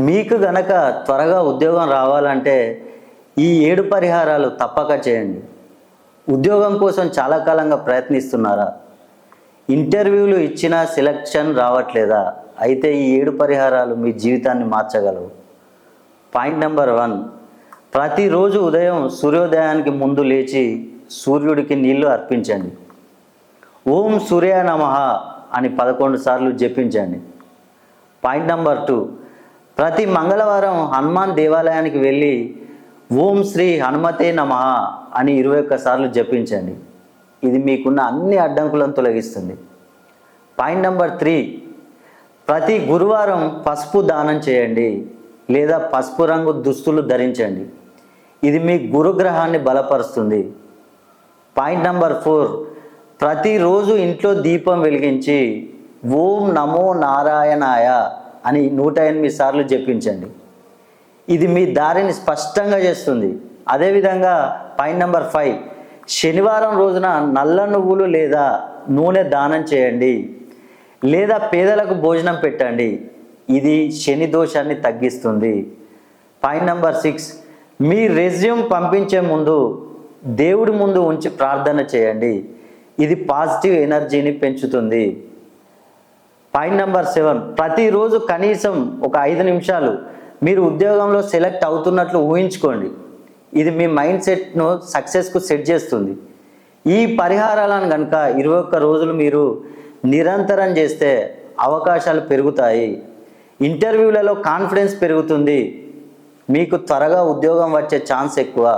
మీకు గనక త్వరగా ఉద్యోగం రావాలంటే ఈ 7 పరిహారాలు తప్పక చేయండి. ఉద్యోగం కోసం చాలా కాలంగా ప్రయత్నిస్తున్నారా? ఇంటర్వ్యూలు ఇచ్చినా సెలక్షన్ రావట్లేదా? అయితే ఈ 7 పరిహారాలు మీ జీవితాన్ని మార్చగలవు. పాయింట్ నెంబర్ 1, ప్రతిరోజు ఉదయం సూర్యోదయానికి ముందు లేచి సూర్యుడికి నీళ్లు అర్పించండి. ఓం సూర్య నమః అని 11 సార్లు జపించండి. పాయింట్ నెంబర్ 2, ప్రతి మంగళవారం హనుమాన్ దేవాలయానికి వెళ్ళి ఓం శ్రీ హనుమతే నమః అని 21 సార్లు జపించండి. ఇది మీకున్న అన్ని అడ్డంకులను తొలగిస్తుంది. పాయింట్ నెంబర్ 3, ప్రతి గురువారం పసుపు దానం చేయండి లేదా పసుపు రంగు దుస్తులు ధరించండి. ఇది మీ గురుగ్రహాన్ని బలపరుస్తుంది. పాయింట్ నెంబర్ 4, ప్రతిరోజు ఇంట్లో దీపం వెలిగించి ఓం నమో నారాయణాయ అని 108 సార్లు జపించండి. ఇది మీ దారిని స్పష్టంగా చేస్తుంది. అదేవిధంగా పాయింట్ నెంబర్ 5, శనివారం రోజున నల్ల నువ్వులు లేదా నూనె దానం చేయండి లేదా పేదలకు భోజనం పెట్టండి. ఇది శని దోషాన్ని తగ్గిస్తుంది. పాయింట్ నెంబర్ 6, మీ రెజ్యూమ్ పంపించే ముందు దేవుడి ముందు ఉంచి ప్రార్థన చేయండి. ఇది పాజిటివ్ ఎనర్జీని పెంచుతుంది. పాయింట్ నెంబర్ 7, ప్రతిరోజు కనీసం ఒక 5 నిమిషాలు మీరు ఉద్యోగంలో సెలెక్ట్ అవుతున్నట్లు ఊహించుకోండి. ఇది మీ మైండ్ సెట్ను సక్సెస్కు సెట్ చేస్తుంది. ఈ పరిహారాలను కనుక 21 రోజులు మీరు నిరంతరం చేస్తే అవకాశాలు పెరుగుతాయి. ఇంటర్వ్యూలలో కాన్ఫిడెన్స్ పెరుగుతుంది. మీకు త్వరగా ఉద్యోగం వచ్చే ఛాన్స్ ఎక్కువ.